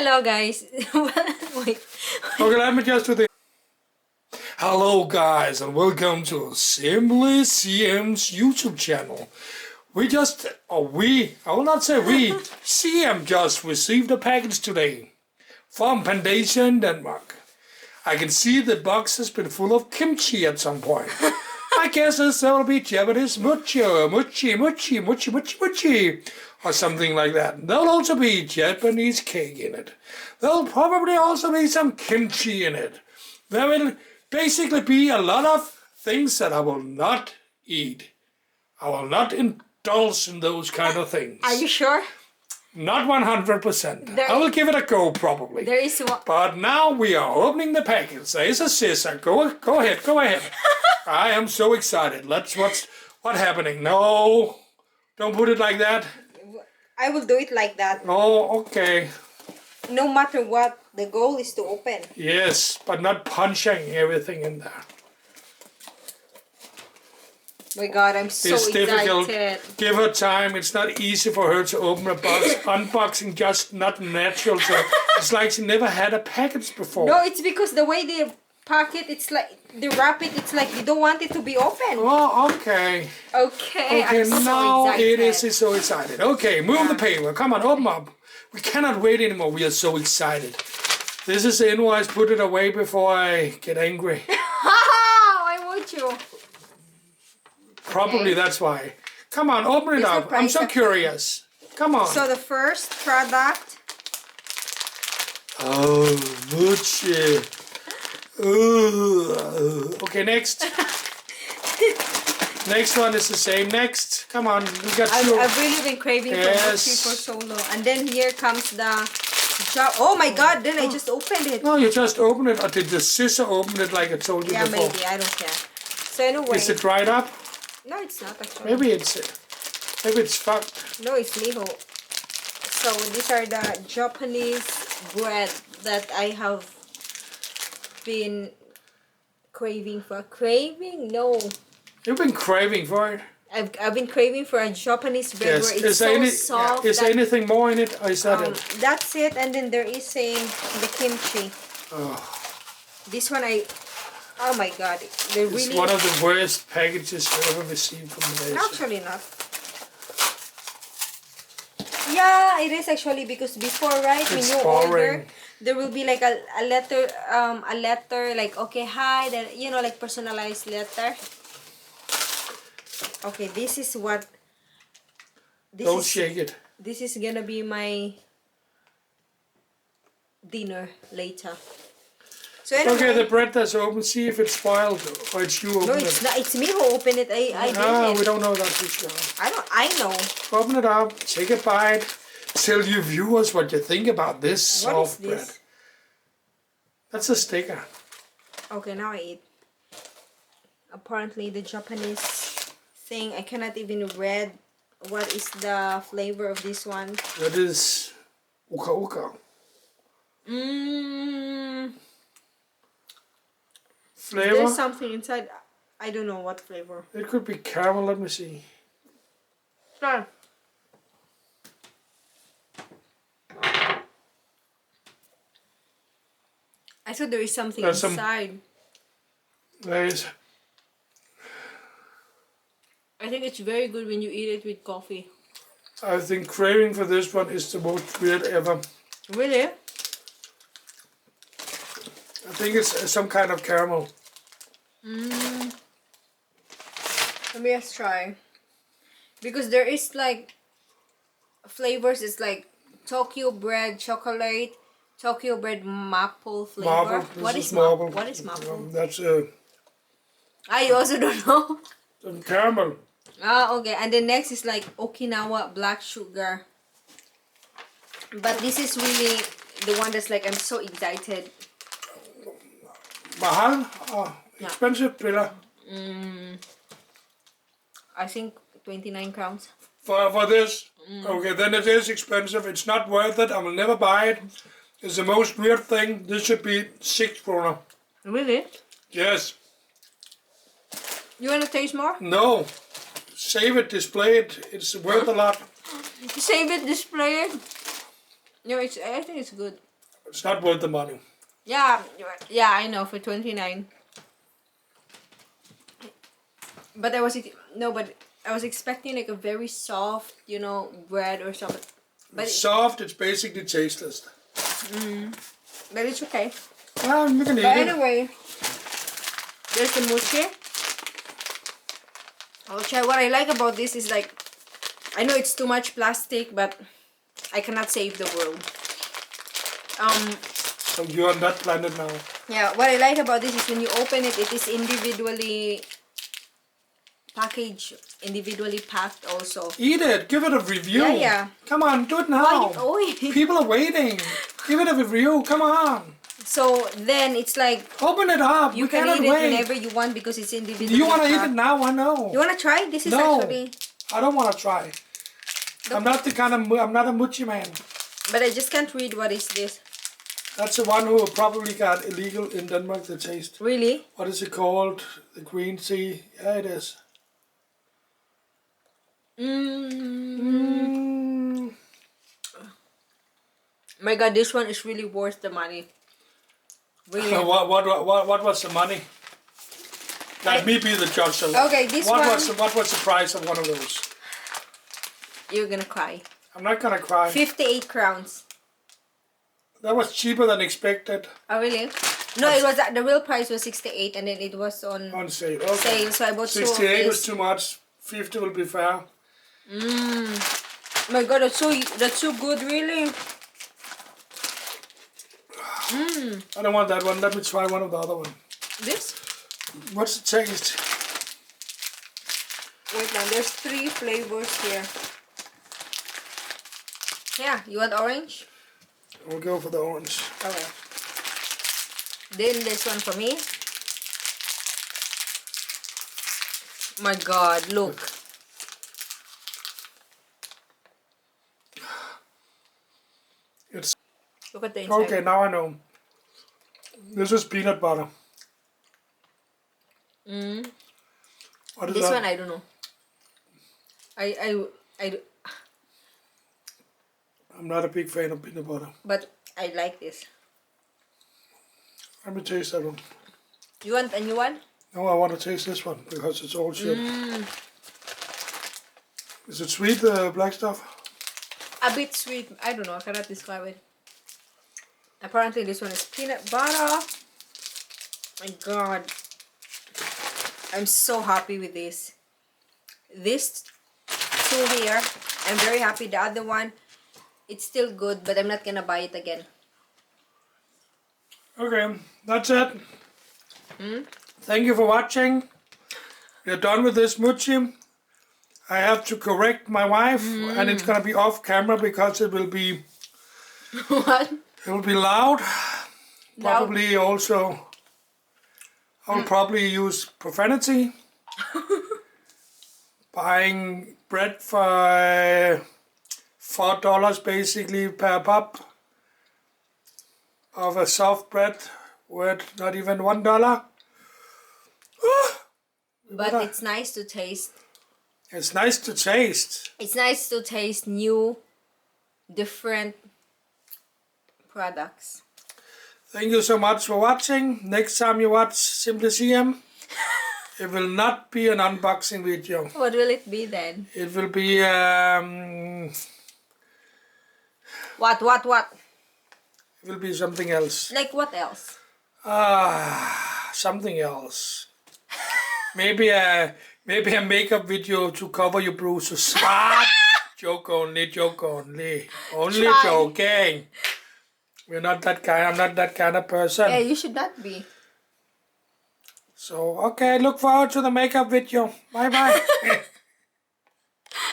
Hello guys. Wait. Okay, let me just do the... Hello guys and welcome to Simply CM's YouTube channel. I will not say we, CM just received a package today from Pandation, Denmark. I can see the box has been full of kimchi at some point. I guess there will be Japanese mochi, or something like that. There'll also be Japanese cake in it. There'll probably also be some kimchi in it. There will basically be a lot of things that I will not eat. I will not indulge in those kind of things. Are you sure? Not 100%. I will give it a go probably. There is one. But now we are opening the package. There is a scissor. Go ahead. I am so excited. Let's watch what's happening. No, don't put it like that. I will do it like that. Oh, okay. No matter what, the goal is to open. Yes, but not punching everything in there. My God, I'm so It's difficult. excited. Give her time. It's not easy for her to open a box. Unboxing just not natural. So it's like she never had a package before. No, it's because the way they pack it, it's like they wrap it. It's like you don't want it to be open. Oh, okay. Okay, Okay, I'm so now excited. it is so excited. Okay, move the paper. Come on, open up. We cannot wait anymore. We are so excited. This is the invoice. Put it away before I get angry. Why won't you? Probably that's why. Come on, open it It's the up. I'm price so of- curious. Come on. So the first product. Oh, mochi. Okay, next. Next one is the same. Next. Come on, we got two. I've really been craving for mochi for so long. And then here comes the jar. Oh my God, then I just opened it. No, you just open it. Or did the scissor open it like I told you Yeah, before? maybe. I don't care. So anyway. Is it dried up? No, it's not actually. Maybe it's fucked. No, it's miho. So these are the Japanese bread that I have been craving for. Craving? No. You've been craving for it. I've been craving for a Japanese bread where it's so soft. Is there anything more in it? Or is that it? That's it, and then there is the kimchi. Oh, This one oh my God, they're it's really. one of the worst packages I ever received from the Actually not. Yeah, it is actually because before, right, when It's you boring. order, there will be like a letter like okay, hi, then like personalized letter. Okay, this is what. Don't shake it. This is gonna be my dinner later. So anyway, Okay, the bread that's open. See if it's spoiled or it's you open no, it. it's not. It's me who opened it. I didn't. We don't know that for sure. I know. Open it up. Take a bite. Tell your viewers what you think about this What is soft bread. this? That's a sticker. Okay, now I eat. Apparently, the Japanese thing, I cannot even read what is the flavor of this one. That is uka uka. Flavor? There's something inside. I don't know what flavor. It could be caramel. Let me see. Try. I thought there is something There's some- inside. There is. I think it's very good when you eat it with coffee. I think craving for this one is the most weird ever. Really? I think it's some kind of caramel. Let me just try. Because there is like flavors. It's like Tokyo bread chocolate, Tokyo bread maple flavor. Marble. What This is is marble. What is maple? That's I also don't know. some caramel. Ah, okay. And the next is like Okinawa black sugar. But this is really the one that's like I'm so excited. Mahal? Oh, expensive pillar. I think 29 crowns. For this? Okay, then it is expensive. It's not worth it. I will never buy it. It's the most weird thing. This should be 6 kroner. Really? Yes. You wanna taste more? No. Save it, display it. It's worth a lot. Save it, display it. No, I think it's good. It's not worth the money. Yeah, I know, for 29. But I was expecting like a very soft, you know, bread or something. But It's soft, it's basically tasteless. but it's okay. Well, you can eat But it. anyway, there's the mochi. I'll try. What I like about this is like, I know it's too much plastic, but I cannot save the world. So you're on that planet now. Yeah, what I like about this is when you open it, it is individually packaged, individually packed also. Eat it. Give it a review. Yeah. Come on, do it now. Why? Oh, People are waiting. Give it a review. Come on. so then it's like Open it up. you We can cannot eat it wait. whenever you want because it's individually You want to eat packed. it now? I know. You want to try? This is No. actually... I don't want to try. I'm not the kind of. I'm not a mochi man. But I just can't read what is this. That's the one who probably got illegal in Denmark. The taste. Really? What is it called? The green tea. Yeah, it is. My God, this one is really worth the money. Really. What was the money? Let me be the judge. Okay, this one... What was the price of one of those? You're gonna cry. I'm not gonna cry. 58 crowns. That was cheaper than expected. Oh, really? No, it was... The real price was 68 and then it was on On sale. Okay. sale. So I bought 2 of 68 was these. too much. 50 will be fair. My God, that's so good, really. I don't want that one. Let me try one of the other one. This? What's the taste? Wait now, there's 3 flavors here. Yeah, you want orange? We'll go for the orange. Okay. Then this one for me. My God, look. It's Look at the inside. okay. Now I know. This is peanut butter. What is This that? one I don't know. I'm not a big fan of peanut butter. But I like this. Let me taste that one. You want a new one? No, I want to taste this one because it's all shit. Is it sweet, the black stuff? A bit sweet. I don't know. I cannot describe it. Apparently this one is peanut butter. My God. I'm so happy with this. This 2 here, I'm very happy. The other one, it's still good, but I'm not gonna buy it again. Okay, that's it. Thank you for watching. We're done with this mochi. I have to correct my wife, and it's gonna be off camera because it will be What? it will be loud. Probably also I'll probably use profanity. Buying bread for $4 basically per pop of a soft bread worth not even $1. But it's nice to taste. It's nice to taste. It's nice to taste new, different products. Thank you so much for watching. Next time you watch Simply CM, it will not be an unboxing video. What will it be then? It will be What? it will be something else. Like what else? Something else. Maybe a makeup video to cover your bruises. What? Joke only. Only Try. joking. We're not that kind. I'm not that kind of person. Yeah, you should not be. So okay, look forward to the makeup video. Bye bye.